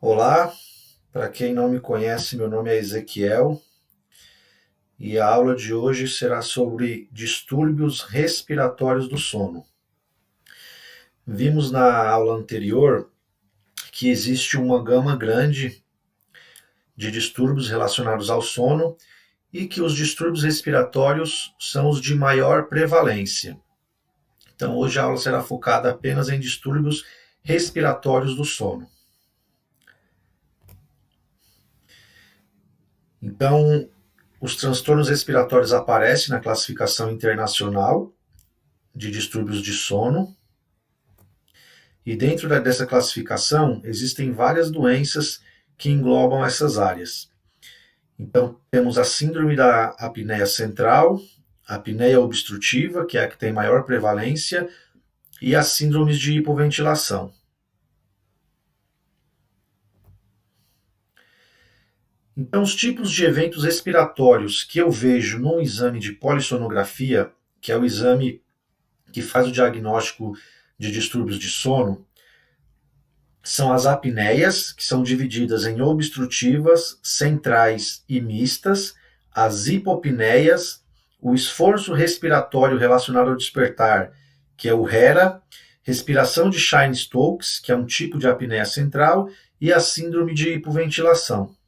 Olá, para quem não me conhece, meu nome é Ezequiel e a aula de hoje será sobre distúrbios respiratórios do sono. Vimos na aula anterior que existe uma gama grande de distúrbios relacionados ao sono e que os distúrbios respiratórios são os de maior prevalência. Então, hoje a aula será focada apenas em distúrbios respiratórios do sono. Então, os transtornos respiratórios aparecem na classificação internacional de distúrbios de sono. E dentro dessa classificação existem várias doenças que englobam essas áreas. Então, temos a síndrome da apneia central, a apneia obstrutiva, que é a que tem maior prevalência, e as síndromes de hipoventilação. Então, os tipos de eventos respiratórios que eu vejo no exame de polissonografia, que é o exame que faz o diagnóstico de distúrbios de sono, são as apneias, que são divididas em obstrutivas, centrais e mistas, as hipopneias, o esforço respiratório relacionado ao despertar, que é o HERA, respiração de Cheyne-Stokes, que é um tipo de apneia central, e a síndrome de hipoventilação.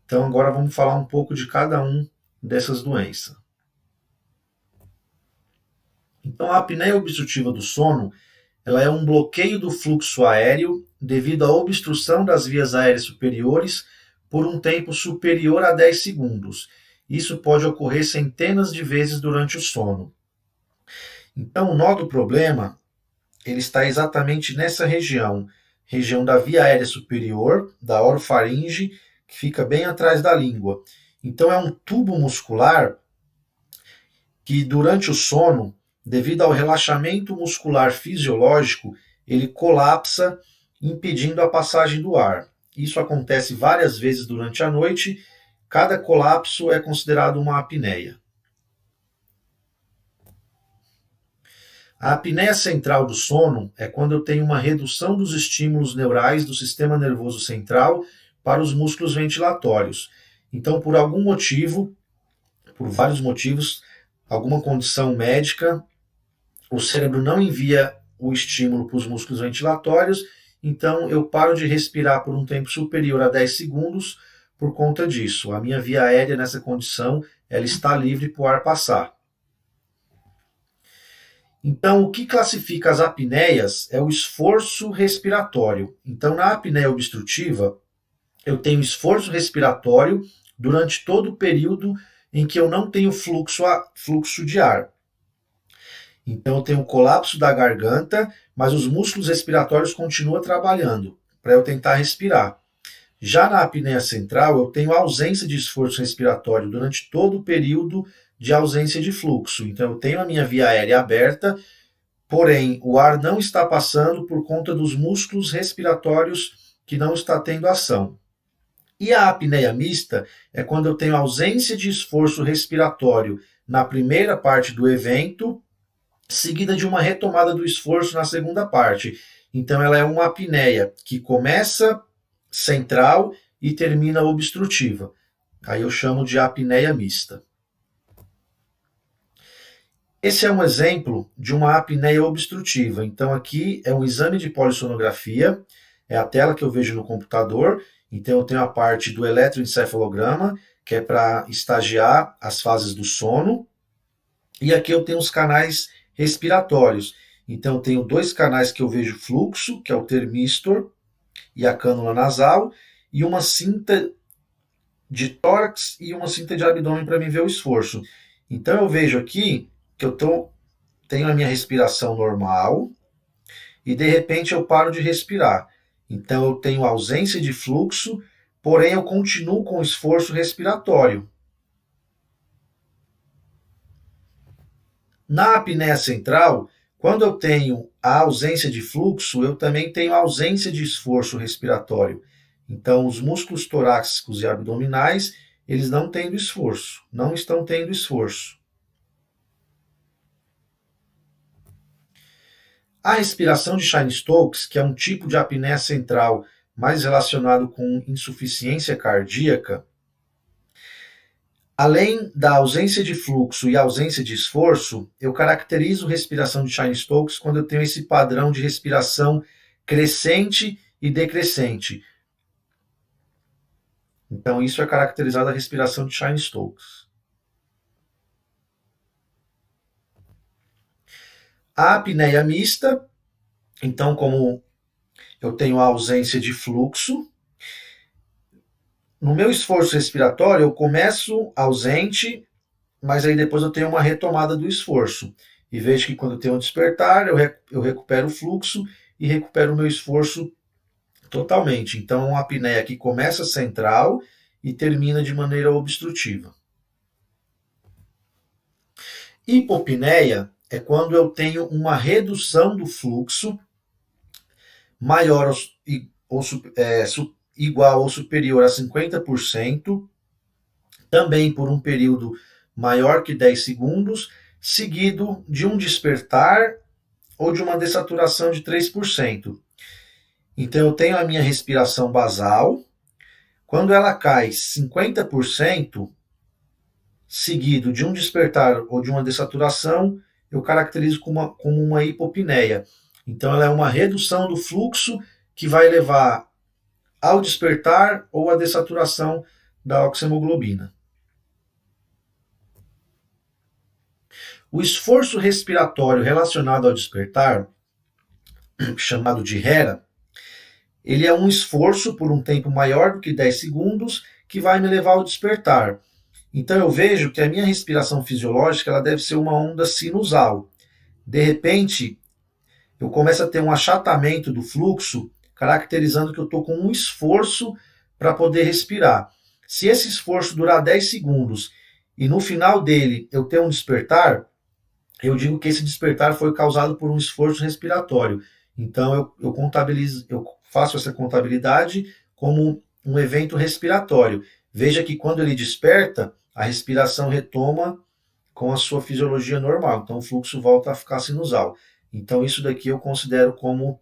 Então, agora vamos falar um pouco de cada um dessas doenças. Então, a apneia obstrutiva do sono, ela é um bloqueio do fluxo aéreo devido à obstrução das vias aéreas superiores por um tempo superior a 10 segundos. Isso pode ocorrer centenas de vezes durante o sono. Então, o nó do problema ele está exatamente nessa região da via aérea superior, da orofaringe, que fica bem atrás da língua. Então, é um tubo muscular que, durante o sono, devido ao relaxamento muscular fisiológico, ele colapsa, impedindo a passagem do ar. Isso acontece várias vezes durante a noite. Cada colapso é considerado uma apneia. A apneia central do sono é quando eu tenho uma redução dos estímulos neurais do sistema nervoso central para os músculos ventilatórios. Então, por algum motivo, por vários motivos, alguma condição médica, o cérebro não envia o estímulo para os músculos ventilatórios, então eu paro de respirar por um tempo superior a 10 segundos por conta disso. A minha via aérea nessa condição, ela está livre para o ar passar. Então, o que classifica as apneias é o esforço respiratório. Então, na apneia obstrutiva, eu tenho esforço respiratório durante todo o período em que eu não tenho fluxo de ar. Então eu tenho um colapso da garganta, mas os músculos respiratórios continuam trabalhando para eu tentar respirar. Já na apneia central, eu tenho ausência de esforço respiratório durante todo o período de ausência de fluxo. Então eu tenho a minha via aérea aberta, porém o ar não está passando por conta dos músculos respiratórios que não está tendo ação. E a apneia mista é quando eu tenho ausência de esforço respiratório na primeira parte do evento, seguida de uma retomada do esforço na segunda parte. Então, ela é uma apneia que começa central e termina obstrutiva. Aí eu chamo de apneia mista. Esse é um exemplo de uma apneia obstrutiva. Então, aqui é um exame de polissonografia, é a tela que eu vejo no computador. Então, eu tenho a parte do eletroencefalograma, que é para estagiar as fases do sono. E aqui eu tenho os canais respiratórios. Então, eu tenho dois canais que eu vejo fluxo, que é o termistor e a cânula nasal, e uma cinta de tórax e uma cinta de abdômen para mim ver o esforço. Então, eu vejo aqui que eu tenho a minha respiração normal e, de repente, eu paro de respirar. Então, eu tenho ausência de fluxo, porém, eu continuo com esforço respiratório. Na apneia central, quando eu tenho a ausência de fluxo, eu também tenho a ausência de esforço respiratório. Então, os músculos torácicos e abdominais, eles não têm esforço, não estão tendo esforço. A respiração de Cheyne-Stokes, que é um tipo de apneia central mais relacionado com insuficiência cardíaca, além da ausência de fluxo e ausência de esforço, eu caracterizo respiração de Cheyne-Stokes quando eu tenho esse padrão de respiração crescente e decrescente. Então, isso é caracterizado a respiração de Cheyne-Stokes. A apneia mista, então, como eu tenho a ausência de fluxo, no meu esforço respiratório eu começo ausente, mas aí depois eu tenho uma retomada do esforço. E vejo que quando eu tenho um despertar, eu recupero o fluxo e recupero o meu esforço totalmente. Então, a apneia que começa central e termina de maneira obstrutiva. Hipopneia é quando eu tenho uma redução do fluxo maior igual ou superior a 50%, também por um período maior que 10 segundos, seguido de um despertar ou de uma dessaturação de 3%. Então eu tenho a minha respiração basal, quando ela cai 50%, seguido de um despertar ou de uma dessaturação, eu caracterizo como uma hipopneia. Então ela é uma redução do fluxo que vai levar ao despertar ou à dessaturação da oxihemoglobina. O esforço respiratório relacionado ao despertar, chamado de HERA, ele é um esforço por um tempo maior do que 10 segundos que vai me levar ao despertar. Então eu vejo que a minha respiração fisiológica ela deve ser uma onda sinusal. De repente, eu começo a ter um achatamento do fluxo, caracterizando que eu estou com um esforço para poder respirar. Se esse esforço durar 10 segundos e no final dele eu ter um despertar, eu digo que esse despertar foi causado por um esforço respiratório. Então eu faço essa contabilidade como um evento respiratório. Veja que quando ele desperta, a respiração retoma com a sua fisiologia normal. Então o fluxo volta a ficar sinusal. Então isso daqui eu considero como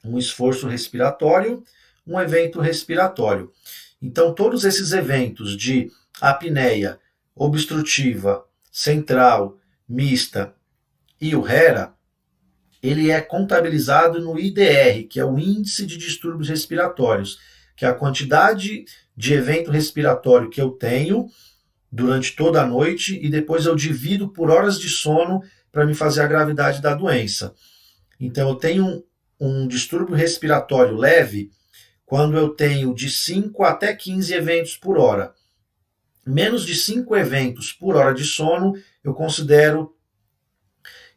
um esforço respiratório, um evento respiratório. Então todos esses eventos de apneia obstrutiva, central, mista e o HERA, ele é contabilizado no IDR, que é o Índice de Distúrbios Respiratórios, que é a quantidade de evento respiratório que eu tenho durante toda a noite e depois eu divido por horas de sono para me fazer a gravidade da doença. Então eu tenho um distúrbio respiratório leve quando eu tenho de 5 até 15 eventos por hora. Menos de 5 eventos por hora de sono, eu considero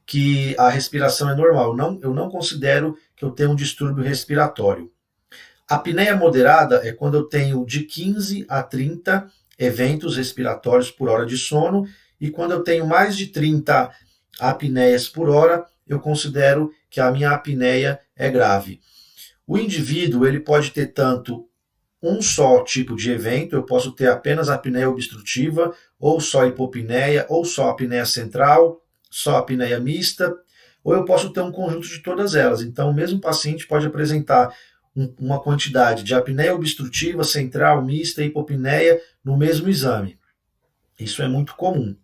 que a respiração é normal. Eu não considero que eu tenho um distúrbio respiratório. A apneia moderada é quando eu tenho de 15 a 30 eventos respiratórios por hora de sono, e quando eu tenho mais de 30 apneias por hora, eu considero que a minha apneia é grave. O indivíduo ele pode ter tanto um só tipo de evento, eu posso ter apenas apneia obstrutiva, ou só hipopneia, ou só apneia central, só apneia mista, ou eu posso ter um conjunto de todas elas. Então, o mesmo paciente pode apresentar uma quantidade de apneia obstrutiva, central, mista e hipopneia no mesmo exame. Isso é muito comum.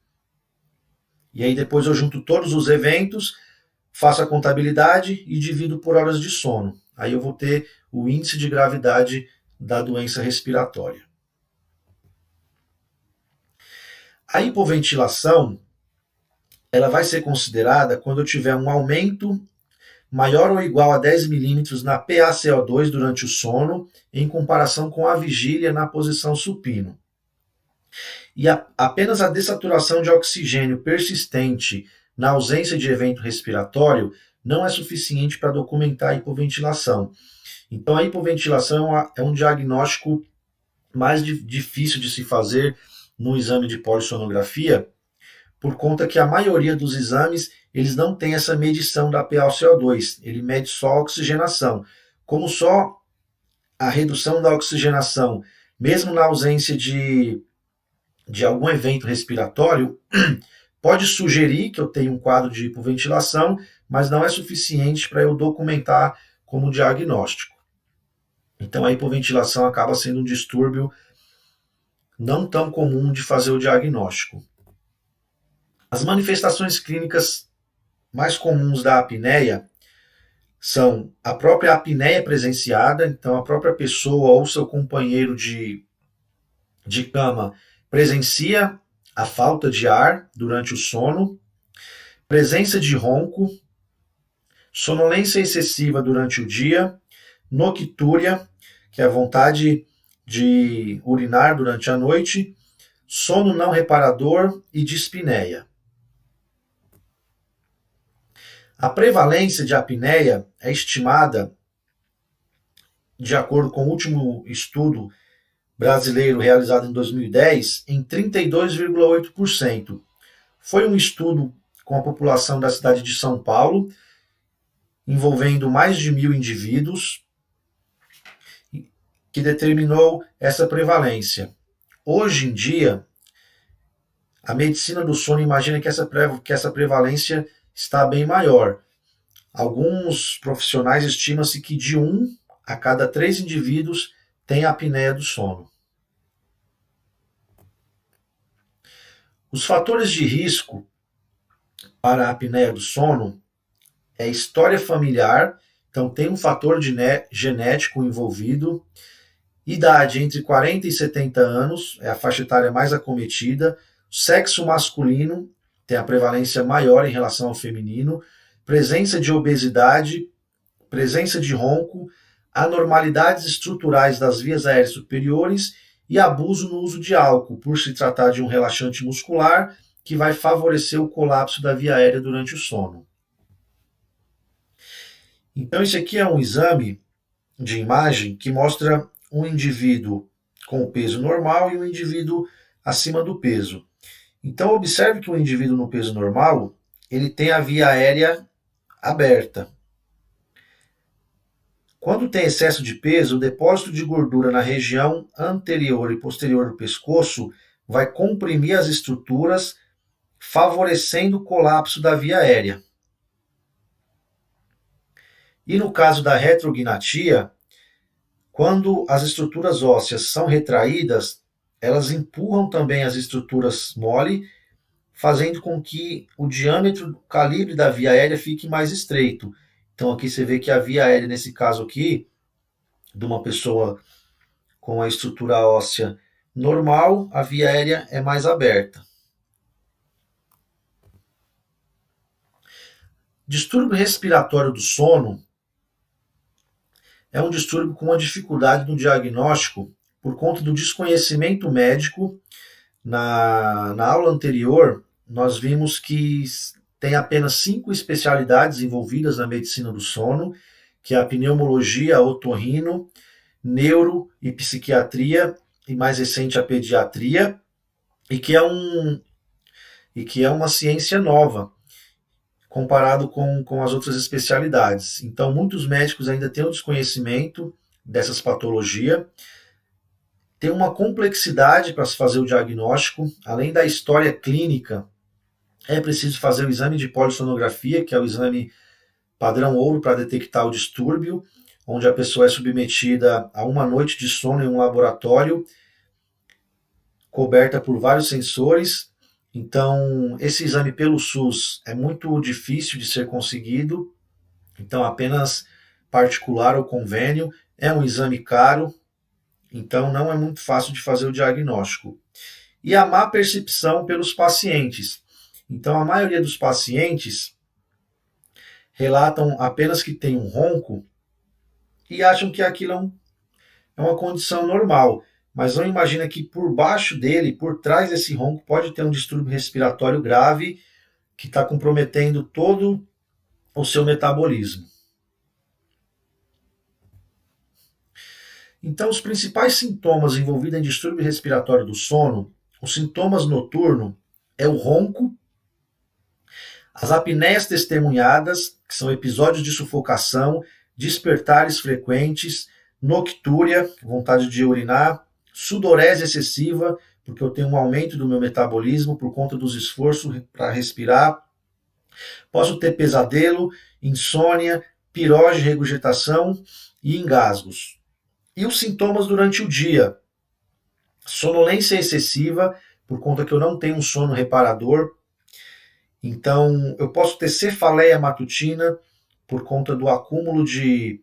E aí depois eu junto todos os eventos, faço a contabilidade e divido por horas de sono. Aí eu vou ter o índice de gravidade da doença respiratória. A hipoventilação, ela vai ser considerada quando eu tiver um aumento maior ou igual a 10 milímetros na PaCO2 durante o sono, em comparação com a vigília na posição supino. E apenas a dessaturação de oxigênio persistente na ausência de evento respiratório não é suficiente para documentar a hipoventilação. Então, a hipoventilação é um diagnóstico mais difícil de se fazer no exame de polissonografia, por conta que a maioria dos exames eles não tem essa medição da PaCO2, ele mede só a oxigenação. Como só a redução da oxigenação, mesmo na ausência de algum evento respiratório, pode sugerir que eu tenho um quadro de hipoventilação, mas não é suficiente para eu documentar como diagnóstico. Então a hipoventilação acaba sendo um distúrbio não tão comum de fazer o diagnóstico. As manifestações clínicas mais comuns da apneia são a própria apneia presenciada, então a própria pessoa ou seu companheiro de cama presencia a falta de ar durante o sono, presença de ronco, sonolência excessiva durante o dia, noctúria, que é a vontade de urinar durante a noite, sono não reparador e dispneia. A prevalência de apneia é estimada, de acordo com o último estudo brasileiro realizado em 2010, em 32,8%. Foi um estudo com a população da cidade de São Paulo, envolvendo mais de 1.000 indivíduos, que determinou essa prevalência. Hoje em dia, a medicina do sono imagina que essa prevalência está bem maior. Alguns profissionais estimam-se que de 1 a cada 3 indivíduos tem apneia do sono. Os fatores de risco para a apneia do sono é história familiar, então tem um fator genético envolvido, idade entre 40 e 70 anos, é a faixa etária mais acometida, sexo masculino tem a prevalência maior em relação ao feminino, presença de obesidade, presença de ronco, anormalidades estruturais das vias aéreas superiores e abuso no uso de álcool, por se tratar de um relaxante muscular que vai favorecer o colapso da via aérea durante o sono. Então, esse aqui é um exame de imagem que mostra um indivíduo com o peso normal e um indivíduo acima do peso. Então, observe que o indivíduo no peso normal, ele tem a via aérea aberta. Quando tem excesso de peso, o depósito de gordura na região anterior e posterior do pescoço vai comprimir as estruturas, favorecendo o colapso da via aérea. E no caso da retrognatia, quando as estruturas ósseas são retraídas, elas empurram também as estruturas mole, fazendo com que o diâmetro, o calibre da via aérea fique mais estreito. Então aqui você vê que a via aérea, nesse caso aqui, de uma pessoa com a estrutura óssea normal, a via aérea é mais aberta. Distúrbio respiratório do sono é um distúrbio com uma dificuldade no diagnóstico por conta do desconhecimento médico. Na aula anterior, nós vimos que tem apenas 5 especialidades envolvidas na medicina do sono, que é a pneumologia, a otorrino, neuro e psiquiatria, e mais recente a pediatria, e que é uma ciência nova, comparado com as outras especialidades. Então, muitos médicos ainda têm o desconhecimento dessas patologias, tem uma complexidade para se fazer o diagnóstico, além da história clínica, é preciso fazer o exame de polissonografia, que é o exame padrão ouro para detectar o distúrbio, onde a pessoa é submetida a uma noite de sono em um laboratório, coberta por vários sensores. Então, esse exame pelo SUS é muito difícil de ser conseguido, então apenas particular ou convênio, é um exame caro, então não é muito fácil de fazer o diagnóstico. E a má percepção pelos pacientes. Então, a maioria dos pacientes relatam apenas que tem um ronco e acham que aquilo é uma condição normal, mas não imagina que por baixo dele, por trás desse ronco, pode ter um distúrbio respiratório grave que está comprometendo todo o seu metabolismo. Então, os principais sintomas envolvidos em distúrbio respiratório do sono, os sintomas noturnos, é o ronco, as apneias testemunhadas, que são episódios de sufocação, despertares frequentes, noctúria, vontade de urinar, sudorese excessiva, porque eu tenho um aumento do meu metabolismo por conta dos esforços para respirar. Posso ter pesadelo, insônia, pirose, regurgitação e engasgos. E os sintomas durante o dia: sonolência excessiva, por conta que eu não tenho um sono reparador. Então, eu posso ter cefaleia matutina por conta do acúmulo de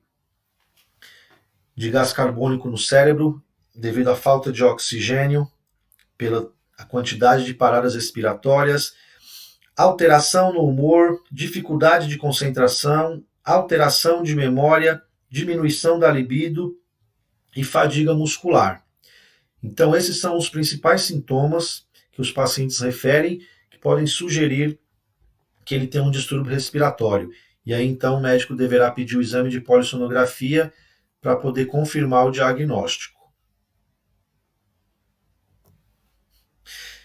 gás carbônico no cérebro, devido à falta de oxigênio, pela a quantidade de paradas respiratórias, alteração no humor, dificuldade de concentração, alteração de memória, diminuição da libido e fadiga muscular. Então, esses são os principais sintomas que os pacientes referem que podem sugerir que ele tem um distúrbio respiratório. E aí, então, o médico deverá pedir o exame de polissonografia para poder confirmar o diagnóstico.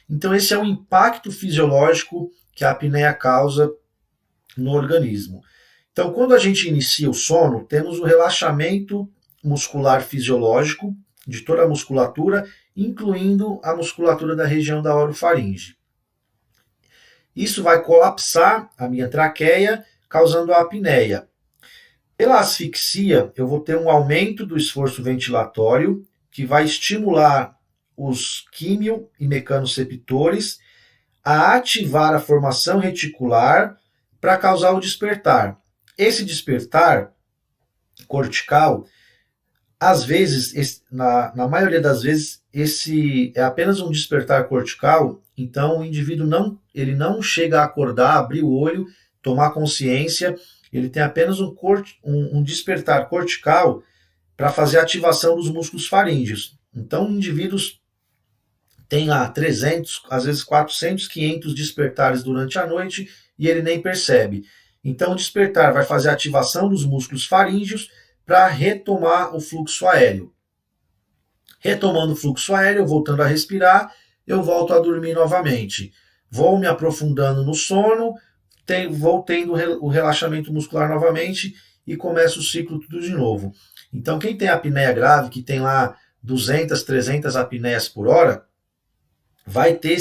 Então, esse é o impacto fisiológico que a apneia causa no organismo. Então, quando a gente inicia o sono, temos o relaxamento muscular fisiológico de toda a musculatura, incluindo a musculatura da região da orofaringe. Isso vai colapsar a minha traqueia, causando a apneia. Pela asfixia, eu vou ter um aumento do esforço ventilatório, que vai estimular os químio e mecanoceptores a ativar a formação reticular para causar o despertar. Esse despertar cortical, às vezes, na maioria das vezes, esse é apenas um despertar cortical, então o indivíduo ele não chega a acordar, abrir o olho, tomar consciência, ele tem apenas um despertar cortical para fazer a ativação dos músculos faríngeos. Então, indivíduos têm lá 300, às vezes 400, 500 despertares durante a noite e ele nem percebe. Então, o despertar vai fazer a ativação dos músculos faríngeos para retomar o fluxo aéreo. Retomando o fluxo aéreo, voltando a respirar, eu volto a dormir novamente. Vou me aprofundando no sono, vou tendo o relaxamento muscular novamente e começa o ciclo tudo de novo. Então, quem tem apneia grave, que tem lá 200, 300 apneias por hora, vai ter,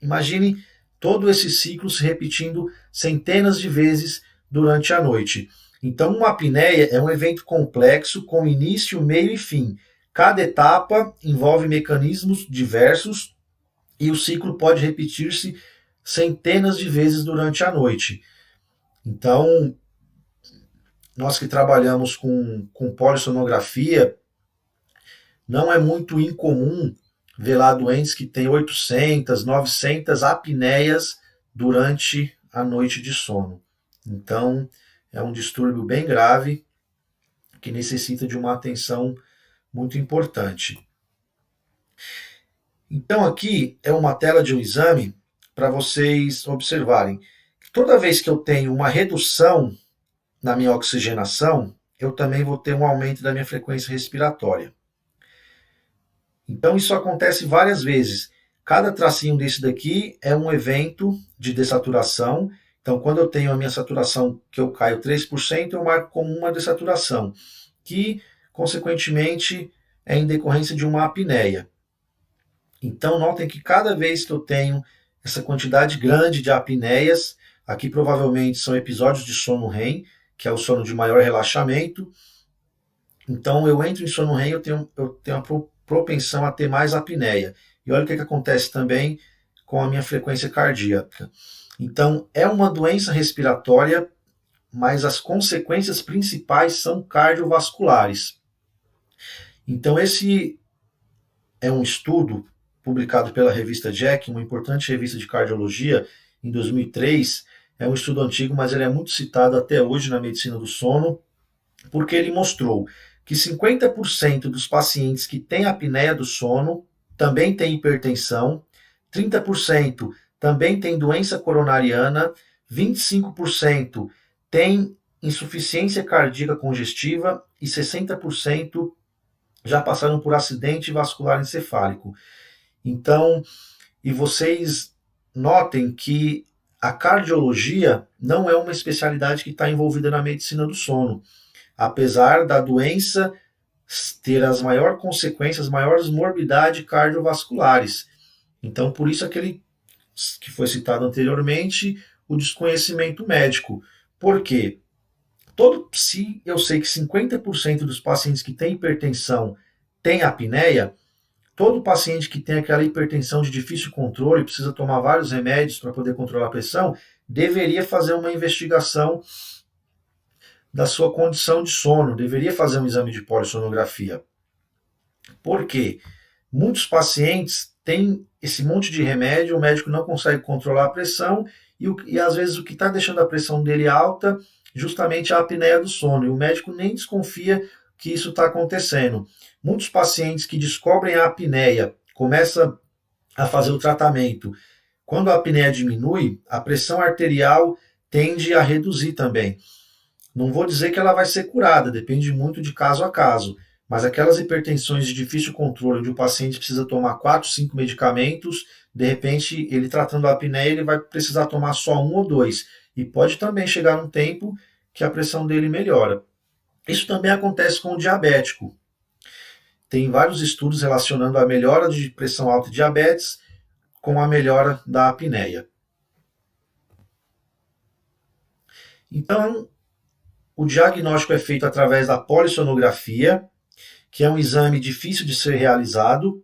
imagine, todo esse ciclo se repetindo centenas de vezes durante a noite. Então, uma apneia é um evento complexo com início, meio e fim. Cada etapa envolve mecanismos diversos e o ciclo pode repetir-se centenas de vezes durante a noite. Então, nós que trabalhamos com polissonografia, não é muito incomum ver lá doentes que têm 800, 900 apneias durante a noite de sono. Então, é um distúrbio bem grave que necessita de uma atenção muito importante. Então, aqui é uma tela de um exame para vocês observarem. Toda vez que eu tenho uma redução na minha oxigenação, eu também vou ter um aumento da minha frequência respiratória. Então, isso acontece várias vezes. Cada tracinho desse daqui é um evento de dessaturação. Então, quando eu tenho a minha saturação, que eu caio 3%, eu marco como uma dessaturação, que, consequentemente, é em decorrência de uma apneia. Então, notem que cada vez que eu tenho essa quantidade grande de apneias, aqui provavelmente são episódios de sono REM, que é o sono de maior relaxamento. Então, eu entro em sono REM, eu tenho a propensão a ter mais apneia. E olha o que acontece também com a minha frequência cardíaca. Então, é uma doença respiratória, mas as consequências principais são cardiovasculares. Então, esse é um estudo publicado pela revista JACC, uma importante revista de cardiologia, em 2003. É um estudo antigo, mas ele é muito citado até hoje na medicina do sono, porque ele mostrou que 50% dos pacientes que têm apneia do sono também têm hipertensão, 30% também têm doença coronariana, 25% têm insuficiência cardíaca congestiva e 60% já passaram por acidente vascular encefálico. Então, e vocês notem que a cardiologia não é uma especialidade que está envolvida na medicina do sono, apesar da doença ter as maiores consequências, as maiores morbidades cardiovasculares. Então, por isso aquele que foi citado anteriormente, o desconhecimento médico. Por quê? Se eu sei que 50% dos pacientes que têm hipertensão tem apneia, todo paciente que tem aquela hipertensão de difícil controle, precisa tomar vários remédios para poder controlar a pressão, deveria fazer uma investigação da sua condição de sono, deveria fazer um exame de polissonografia. Por quê? Muitos pacientes têm esse monte de remédio, o médico não consegue controlar a pressão e às vezes o que está deixando a pressão dele alta justamente é a apneia do sono, e o médico nem desconfia que isso está acontecendo. Muitos pacientes que descobrem a apneia, começam a fazer o tratamento. Quando a apneia diminui, a pressão arterial tende a reduzir também. Não vou dizer que ela vai ser curada, depende muito de caso a caso, mas aquelas hipertensões de difícil controle, onde o paciente precisa tomar 4, 5 medicamentos, de repente, ele tratando a apneia, ele vai precisar tomar só 1 ou 2, e pode também chegar um tempo que a pressão dele melhora. Isso também acontece com o diabético. Tem vários estudos relacionando a melhora de pressão alta e diabetes com a melhora da apneia. Então, o diagnóstico é feito através da polissonografia, que é um exame difícil de ser realizado,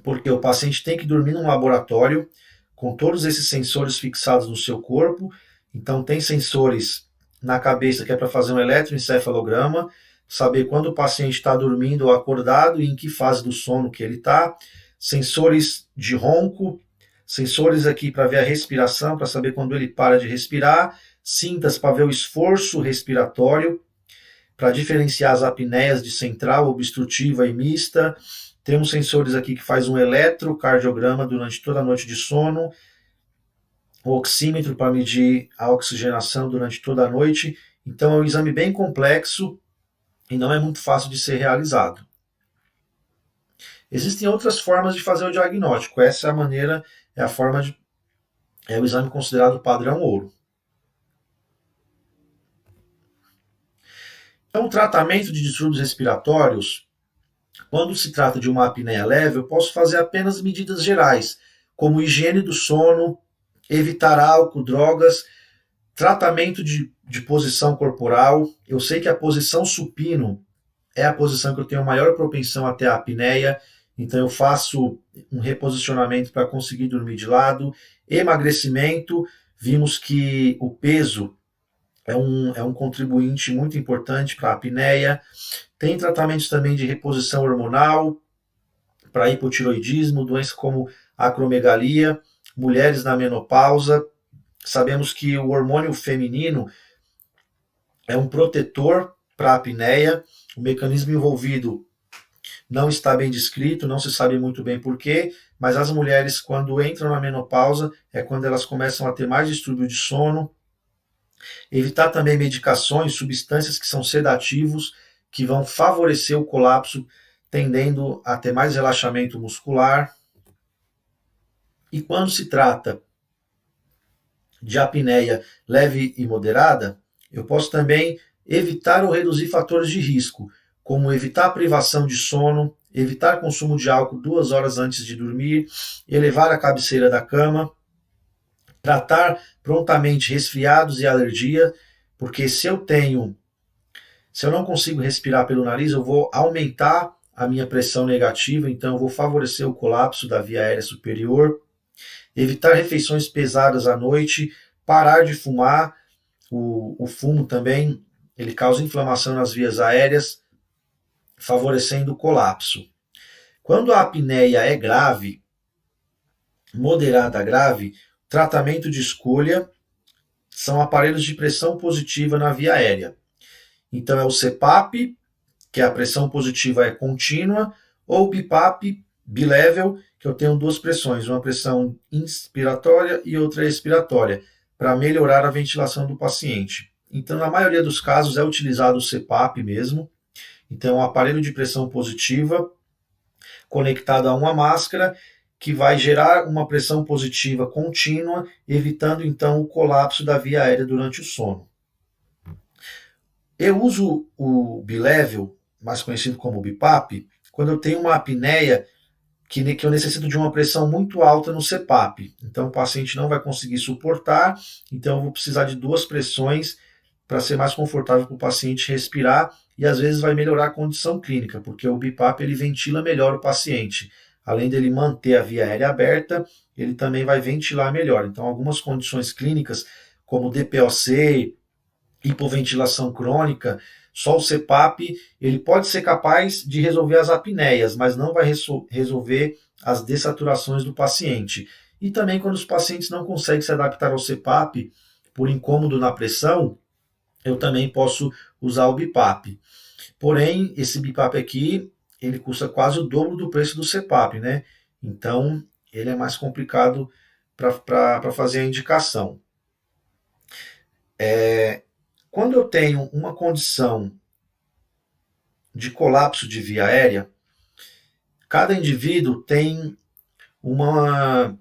porque o paciente tem que dormir num laboratório com todos esses sensores fixados no seu corpo. Então, tem sensores na cabeça que é para fazer um eletroencefalograma, saber quando o paciente está dormindo ou acordado e em que fase do sono que ele está. Sensores de ronco, sensores aqui para ver a respiração, para saber quando ele para de respirar, cintas para ver o esforço respiratório, para diferenciar as apneias de central, obstrutiva e mista. Temos sensores aqui que faz um eletrocardiograma durante toda a noite de sono, o oxímetro para medir a oxigenação durante toda a noite. Então é um exame bem complexo e não é muito fácil de ser realizado. Existem outras formas de fazer o diagnóstico. Essa é a maneira, é o exame considerado padrão ouro. Então, o tratamento de distúrbios respiratórios, quando se trata de uma apneia leve, eu posso fazer apenas medidas gerais, como higiene do sono, evitar álcool, drogas, tratamento de posição corporal. Eu sei que a posição supino é a posição que eu tenho maior propensão a ter a apneia, então eu faço um reposicionamento para conseguir dormir de lado. Emagrecimento, vimos que o peso é um contribuinte muito importante para a apneia. Tem tratamentos também de reposição hormonal para hipotiroidismo, doenças como acromegalia, mulheres na menopausa. Sabemos que o hormônio feminino é um protetor para a apneia. O mecanismo envolvido não está bem descrito, não se sabe muito bem porquê, mas as mulheres, quando entram na menopausa, é quando elas começam a ter mais distúrbio de sono. Evitar também medicações, substâncias que são sedativos, que vão favorecer o colapso, tendendo a ter mais relaxamento muscular. E quando se trata de apneia leve e moderada, eu posso também evitar ou reduzir fatores de risco, como evitar privação de sono, evitar consumo de álcool 2 horas antes de dormir, elevar a cabeceira da cama, tratar prontamente resfriados e alergia, porque se eu não consigo respirar pelo nariz, eu vou aumentar a minha pressão negativa, então eu vou favorecer o colapso da via aérea superior. Evitar refeições pesadas à noite, parar de fumar. O fumo também, ele causa inflamação nas vias aéreas, favorecendo o colapso. Quando a apneia é grave, moderada a grave, tratamento de escolha são aparelhos de pressão positiva na via aérea. Então é o CPAP, que a pressão positiva é contínua, ou o BiPAP, bilevel, que eu tenho 2 pressões, uma pressão inspiratória e outra expiratória, para melhorar a ventilação do paciente. Então, na maioria dos casos, é utilizado o CPAP mesmo. Então, é um aparelho de pressão positiva conectado a uma máscara que vai gerar uma pressão positiva contínua, evitando então o colapso da via aérea durante o sono. Eu uso o bilevel, mais conhecido como BiPAP, quando eu tenho uma apneia que eu necessito de uma pressão muito alta no CPAP. Então o paciente não vai conseguir suportar, então eu vou precisar de 2 pressões para ser mais confortável para o paciente respirar. e às vezes vai melhorar a condição clínica, porque o BIPAP ele ventila melhor o paciente. Além dele manter a via aérea aberta, ele também vai ventilar melhor. Então, algumas condições clínicas, como DPOC, hipoventilação crônica, só o CPAP ele pode ser capaz de resolver as apneias, mas não vai resolver as dessaturações do paciente. E também quando os pacientes não conseguem se adaptar ao CPAP por incômodo na pressão, eu também posso usar o BIPAP. Porém, esse BIPAP aqui, ele custa quase o dobro do preço do CPAP, né? Então, ele é mais complicado para fazer a indicação. Quando eu tenho uma condição de colapso de via aérea, cada indivíduo tem uma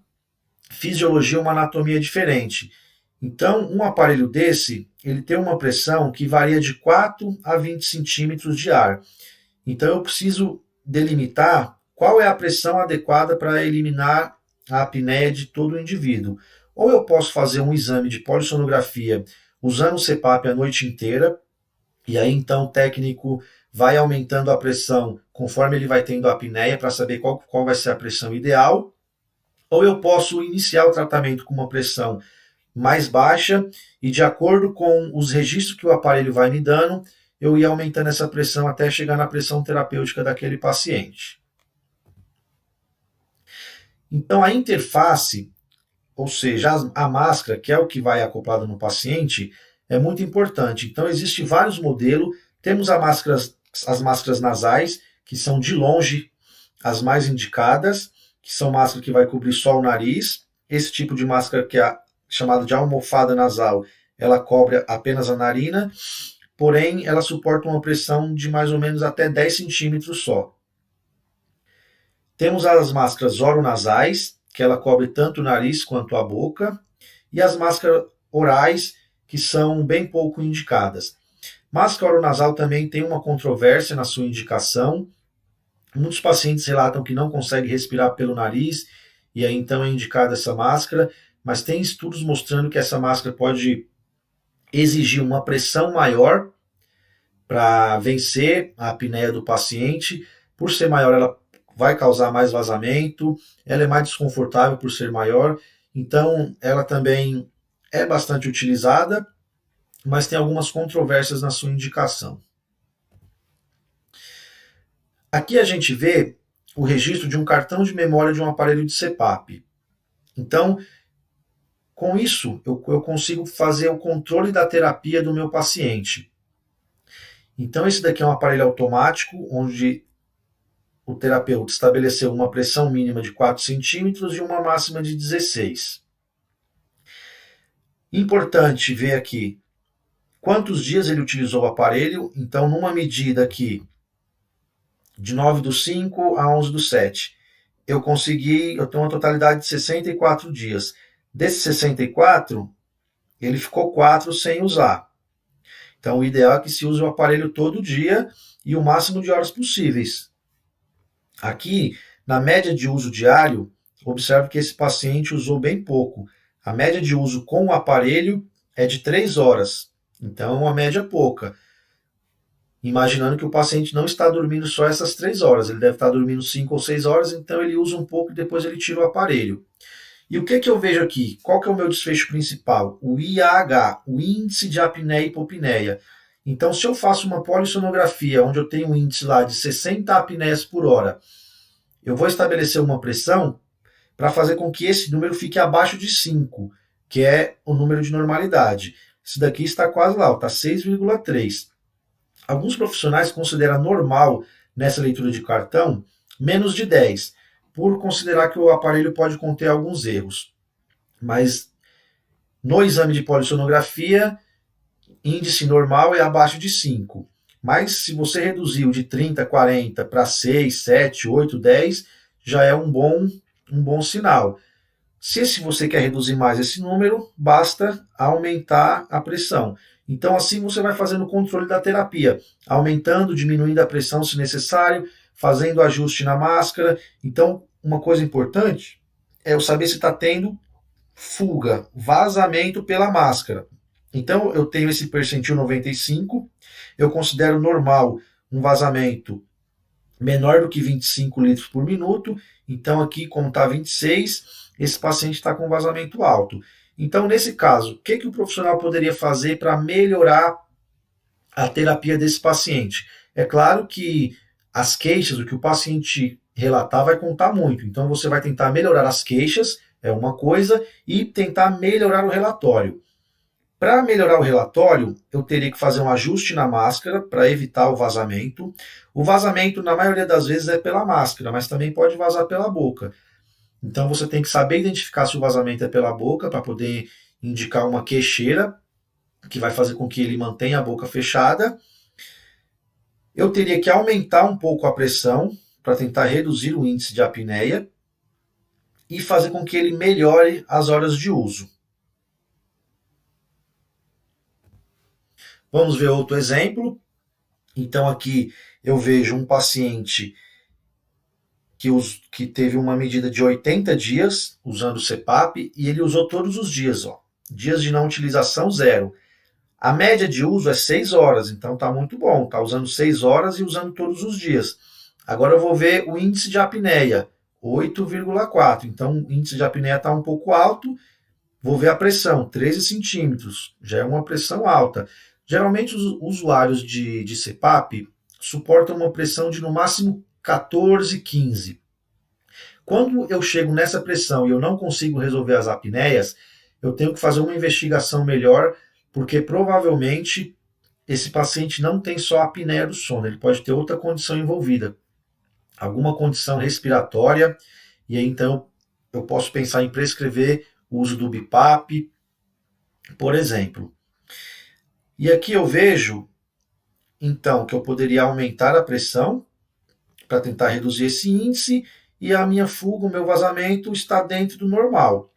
fisiologia, uma anatomia diferente. Então, um aparelho desse, ele tem uma pressão que varia de 4 a 20 centímetros de ar. Então, eu preciso delimitar qual é a pressão adequada para eliminar a apneia de todo o indivíduo. Ou eu posso fazer um exame de polissonografia usando o CPAP a noite inteira, e aí então o técnico vai aumentando a pressão conforme ele vai tendo a apneia para saber qual vai ser a pressão ideal. Ou eu posso iniciar o tratamento com uma pressão mais baixa e de acordo com os registros que o aparelho vai me dando, eu ia aumentando essa pressão até chegar na pressão terapêutica daquele paciente. Então a interface, ou seja, a máscara, que é o que vai acoplado no paciente, é muito importante. Então existem vários modelos, temos as máscaras nasais, que são de longe as mais indicadas, que são máscaras que vai cobrir só o nariz. Esse tipo de máscara que é chamada de almofada nasal, ela cobre apenas a narina, porém ela suporta uma pressão de mais ou menos até 10 centímetros só. Temos as máscaras oronasais, que ela cobre tanto o nariz quanto a boca, e as máscaras orais, que são bem pouco indicadas. Máscara oronasal também tem uma controvérsia na sua indicação. Muitos pacientes relatam que não conseguem respirar pelo nariz, e aí então é indicada essa máscara, mas tem estudos mostrando que essa máscara pode exigir uma pressão maior para vencer a apneia do paciente. Por ser maior, ela vai causar mais vazamento, ela é mais desconfortável por ser maior, então ela também é bastante utilizada, mas tem algumas controvérsias na sua indicação. Aqui a gente vê o registro de um cartão de memória de um aparelho de CPAP. Então, com isso, eu consigo fazer o controle da terapia do meu paciente. Então, esse daqui é um aparelho automático, onde o terapeuta estabeleceu uma pressão mínima de 4 centímetros e uma máxima de 16. Importante ver aqui quantos dias ele utilizou o aparelho. Então, numa medida aqui de 9/5 a 11/7, eu tenho uma totalidade de 64 dias. Desses 64, ele ficou 4 sem usar. Então, o ideal é que se use o aparelho todo dia e o máximo de horas possíveis. Aqui, na média de uso diário, observe que esse paciente usou bem pouco. A média de uso com o aparelho é de 3 horas. Então, uma média pouca. Imaginando que o paciente não está dormindo só essas 3 horas. Ele deve estar dormindo 5 ou 6 horas, então ele usa um pouco e depois ele tira o aparelho. E o que eu vejo aqui? Qual que é o meu desfecho principal? O IAH, o índice de apneia e hipopneia. Então, se eu faço uma polissonografia onde eu tenho um índice lá de 60 apneias por hora, eu vou estabelecer uma pressão para fazer com que esse número fique abaixo de 5, que é o número de normalidade. Esse daqui está quase lá, está 6,3. Alguns profissionais consideram normal nessa leitura de cartão menos de 10, por considerar que o aparelho pode conter alguns erros. Mas no exame de polissonografia, índice normal é abaixo de 5. Mas se você reduziu de 30, 40 para 6, 7, 8, 10, já é um bom sinal. Se você quer reduzir mais esse número, basta aumentar a pressão. Então assim você vai fazendo o controle da terapia, aumentando, diminuindo a pressão se necessário, fazendo ajuste na máscara. Então, uma coisa importante é eu saber se está tendo fuga, vazamento pela máscara. Então, eu tenho esse percentil 95, eu considero normal um vazamento menor do que 25 litros por minuto, então aqui, como está 26, esse paciente está com vazamento alto. Então, nesse caso, o que o profissional poderia fazer para melhorar a terapia desse paciente? É claro que as queixas, o que o paciente relatar, vai contar muito. Então, você vai tentar melhorar as queixas, é uma coisa, e tentar melhorar o relatório. Para melhorar o relatório, eu teria que fazer um ajuste na máscara para evitar o vazamento. O vazamento, na maioria das vezes, é pela máscara, mas também pode vazar pela boca. Então você tem que saber identificar se o vazamento é pela boca para poder indicar uma queixeira, que vai fazer com que ele mantenha a boca fechada. Eu teria que aumentar um pouco a pressão para tentar reduzir o índice de apneia e fazer com que ele melhore as horas de uso. Vamos ver outro exemplo. Então aqui eu vejo um paciente que teve uma medida de 80 dias usando o CPAP e ele usou todos os dias. Dias de não utilização, 0. A média de uso é 6 horas, então está muito bom. Está usando 6 horas e usando todos os dias. Agora eu vou ver o índice de apneia, 8,4. Então o índice de apneia está um pouco alto. Vou ver a pressão, 13 centímetros. Já é uma pressão alta. Geralmente os usuários de CPAP suportam uma pressão de no máximo 14, 15. Quando eu chego nessa pressão e eu não consigo resolver as apneias, eu tenho que fazer uma investigação melhor, porque provavelmente esse paciente não tem só a apneia do sono, ele pode ter outra condição envolvida, alguma condição respiratória, e aí então eu posso pensar em prescrever o uso do BiPAP, por exemplo. E aqui eu vejo, então, que eu poderia aumentar a pressão para tentar reduzir esse índice e a minha fuga, o meu vazamento está dentro do normal.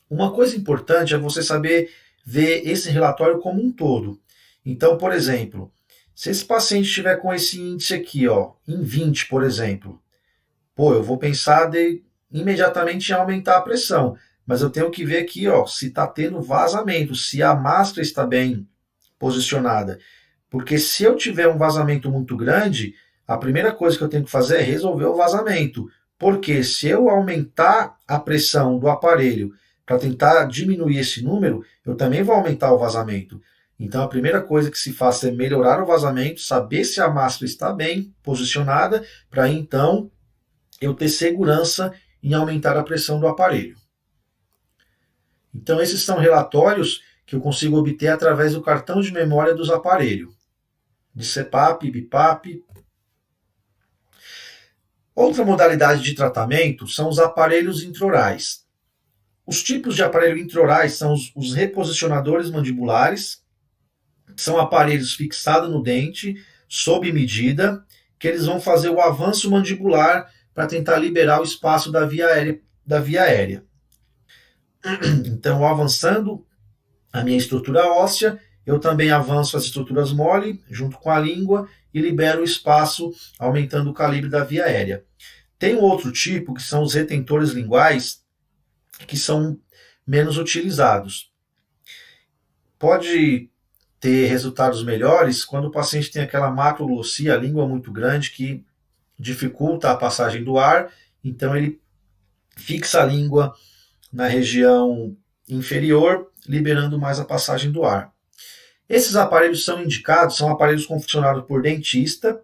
Uma coisa importante é você saber ver esse relatório como um todo. Então, por exemplo, se esse paciente estiver com esse índice aqui, em 20, por exemplo, eu vou pensar imediatamente em aumentar a pressão, mas eu tenho que ver aqui, se está tendo vazamento, se a máscara está bem posicionada. Porque se eu tiver um vazamento muito grande, a primeira coisa que eu tenho que fazer é resolver o vazamento. Porque se eu aumentar a pressão do aparelho para tentar diminuir esse número, eu também vou aumentar o vazamento. Então a primeira coisa que se faz é melhorar o vazamento, saber se a máscara está bem posicionada, para então eu ter segurança em aumentar a pressão do aparelho. Então esses são relatórios que eu consigo obter através do cartão de memória dos aparelhos, de CPAP, BiPAP. Outra modalidade de tratamento são os aparelhos intraorais. Os tipos de aparelho intraorais são os reposicionadores mandibulares, são aparelhos fixados no dente, sob medida, que eles vão fazer o avanço mandibular para tentar liberar o espaço da via aérea. Então, avançando a minha estrutura óssea, eu também avanço as estruturas mole junto com a língua e libero o espaço, aumentando o calibre da via aérea. Tem um outro tipo, que são os retentores linguais, que são menos utilizados. Pode ter resultados melhores quando o paciente tem aquela macroglossia, a língua muito grande, que dificulta a passagem do ar, então ele fixa a língua na região inferior, liberando mais a passagem do ar. Esses aparelhos são indicados, são aparelhos confeccionados por dentista,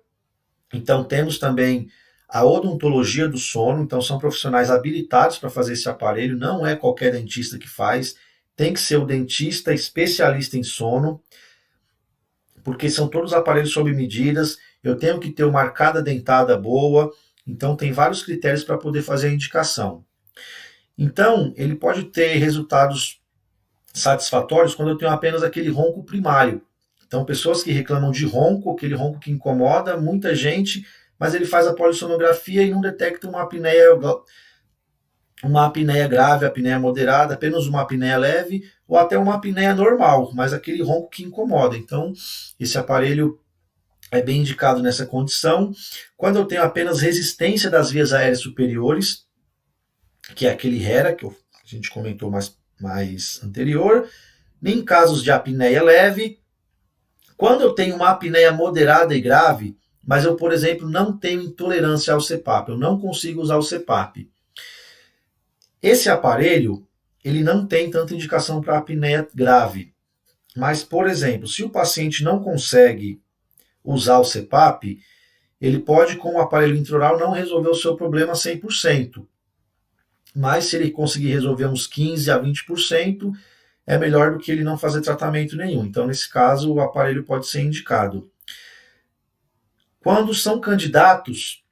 então temos também a odontologia do sono, então são profissionais habilitados para fazer esse aparelho, não é qualquer dentista que faz, tem que ser o dentista especialista em sono, porque são todos aparelhos sob medidas, eu tenho que ter uma arcada dentada boa, então tem vários critérios para poder fazer a indicação. Então, ele pode ter resultados satisfatórios quando eu tenho apenas aquele ronco primário. Então, pessoas que reclamam de ronco, aquele ronco que incomoda muita gente, mas ele faz a polissonografia e não detecta uma apneia grave, apneia moderada, apenas uma apneia leve ou até uma apneia normal, mas aquele ronco que incomoda. Então, esse aparelho é bem indicado nessa condição. Quando eu tenho apenas resistência das vias aéreas superiores, que é aquele HERA, que a gente comentou mais anterior, em casos de apneia leve. Quando eu tenho uma apneia moderada e grave, mas eu, por exemplo, não tenho intolerância ao CPAP, eu não consigo usar o CPAP. Esse aparelho, ele não tem tanta indicação para apneia grave. Mas, por exemplo, se o paciente não consegue usar o CPAP, ele pode, com o aparelho intraoral, não resolver o seu problema 100%. Mas se ele conseguir resolver uns 15% a 20%, é melhor do que ele não fazer tratamento nenhum. Então, nesse caso, o aparelho pode ser indicado. Quando são candidatos,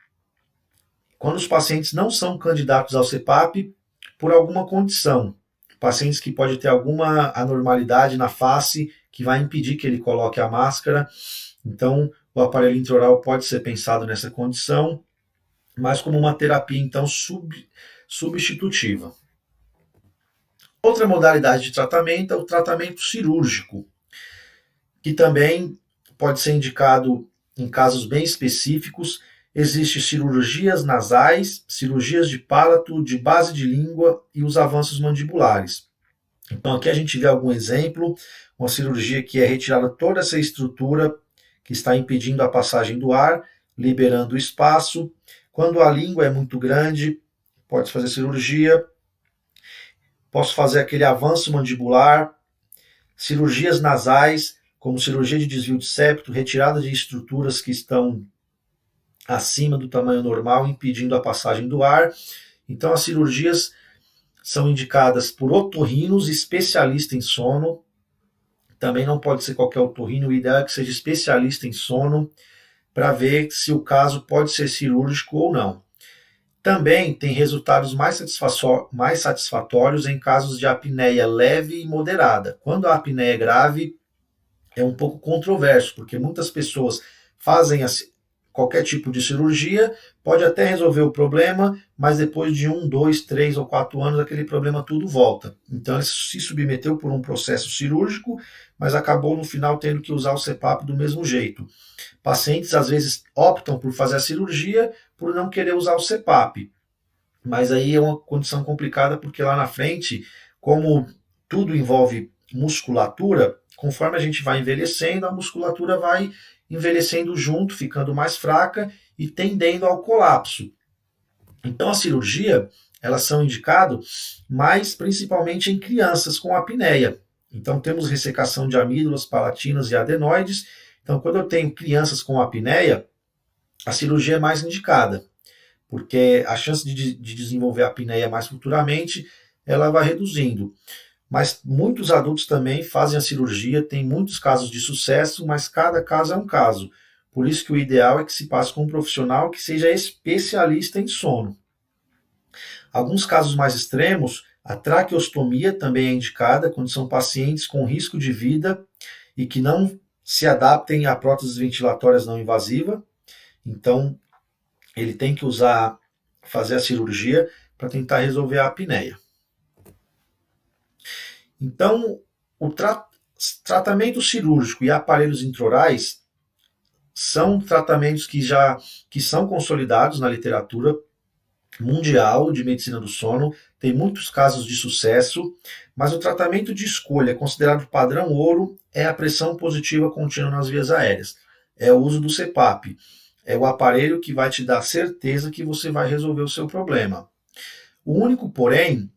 quando os pacientes não são candidatos ao CPAP por alguma condição, pacientes que podem ter alguma anormalidade na face que vai impedir que ele coloque a máscara, então o aparelho intraoral pode ser pensado nessa condição, mas como uma terapia então substitutiva. Outra modalidade de tratamento é o tratamento cirúrgico, que também pode ser indicado em casos bem específicos. Existem cirurgias nasais, cirurgias de palato, de base de língua e os avanços mandibulares. Então aqui a gente vê algum exemplo, uma cirurgia que é retirada toda essa estrutura que está impedindo a passagem do ar, liberando o espaço. Quando a língua é muito grande, pode fazer cirurgia. Posso fazer aquele avanço mandibular, cirurgias nasais, como cirurgia de desvio de septo, retirada de estruturas que estão acima do tamanho normal, impedindo a passagem do ar. Então, as cirurgias são indicadas por otorrinos, especialista em sono. Também não pode ser qualquer otorrino, o ideal é que seja especialista em sono, para ver se o caso pode ser cirúrgico ou não. Também tem resultados mais satisfatórios em casos de apneia leve e moderada. Quando a apneia é grave, é um pouco controverso, porque muitas pessoas fazem qualquer tipo de cirurgia, pode até resolver o problema, mas depois de 1, 2, 3 ou 4 anos, aquele problema tudo volta. Então ele se submeteu por um processo cirúrgico, mas acabou no final tendo que usar o CPAP do mesmo jeito. Pacientes às vezes optam por fazer a cirurgia por não querer usar o CPAP. Mas aí é uma condição complicada, porque lá na frente, como tudo envolve musculatura, conforme a gente vai envelhecendo, a musculatura vai envelhecendo junto, ficando mais fraca e tendendo ao colapso. Então a cirurgia, elas são indicadas mais principalmente em crianças com apneia. Então temos ressecação de amígdalas, palatinas e adenoides. Então quando eu tenho crianças com apneia, a cirurgia é mais indicada, porque a chance de desenvolver a apneia mais futuramente, ela vai reduzindo. Mas muitos adultos também fazem a cirurgia, tem muitos casos de sucesso, mas cada caso é um caso. Por isso que o ideal é que se passe com um profissional que seja especialista em sono. Alguns casos mais extremos, a traqueostomia também é indicada quando são pacientes com risco de vida e que não se adaptem a próteses ventilatórias não invasiva. Então, ele tem que fazer a cirurgia para tentar resolver a apneia. Então, o tratamento cirúrgico e aparelhos intraorais são tratamentos que são consolidados na literatura mundial de medicina do sono, tem muitos casos de sucesso, mas o tratamento de escolha considerado padrão ouro é a pressão positiva contínua nas vias aéreas, é o uso do CPAP, é o aparelho que vai te dar certeza que você vai resolver o seu problema. O único porém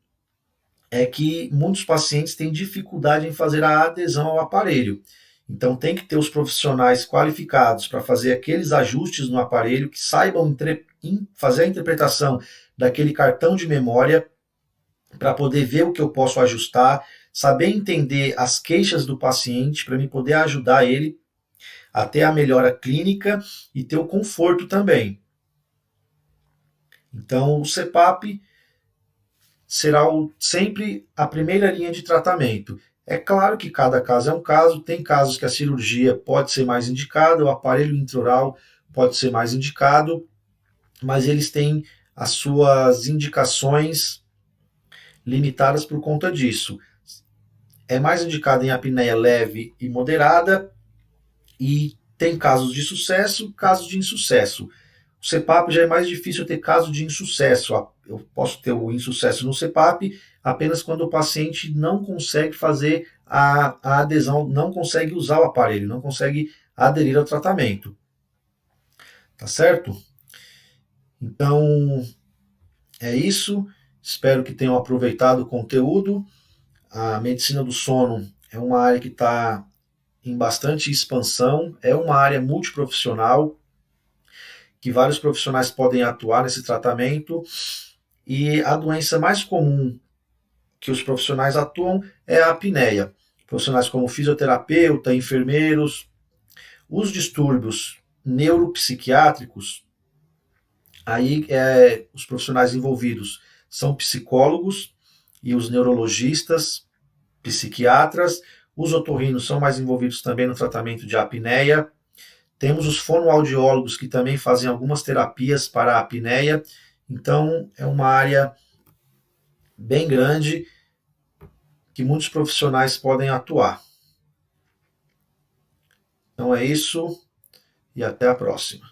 é que muitos pacientes têm dificuldade em fazer a adesão ao aparelho. Então tem que ter os profissionais qualificados para fazer aqueles ajustes no aparelho, que saibam fazer a interpretação daquele cartão de memória para poder ver o que eu posso ajustar, saber entender as queixas do paciente para me poder ajudar ele a ter a melhora clínica e ter o conforto também. Então o CPAP será sempre a primeira linha de tratamento. É claro que cada caso é um caso, tem casos que a cirurgia pode ser mais indicada, o aparelho intraoral pode ser mais indicado, mas eles têm as suas indicações limitadas por conta disso. É mais indicado em apneia leve e moderada, e tem casos de sucesso, casos de insucesso. O CPAP já é mais difícil ter caso de insucesso. Eu posso ter o insucesso no CPAP apenas quando o paciente não consegue fazer a adesão, não consegue usar o aparelho, não consegue aderir ao tratamento. Tá certo? Então, é isso. Espero que tenham aproveitado o conteúdo. A medicina do sono é uma área que está em bastante expansão, é uma área multiprofissional, que vários profissionais podem atuar nesse tratamento, e a doença mais comum que os profissionais atuam é a apneia. Profissionais como fisioterapeuta, enfermeiros, os distúrbios neuropsiquiátricos, aí os profissionais envolvidos são psicólogos e os neurologistas, psiquiatras. Os otorrinos são mais envolvidos também no tratamento de apneia. Temos os fonoaudiólogos que também fazem algumas terapias para a apneia. Então, é uma área bem grande que muitos profissionais podem atuar. Então é isso e até a próxima.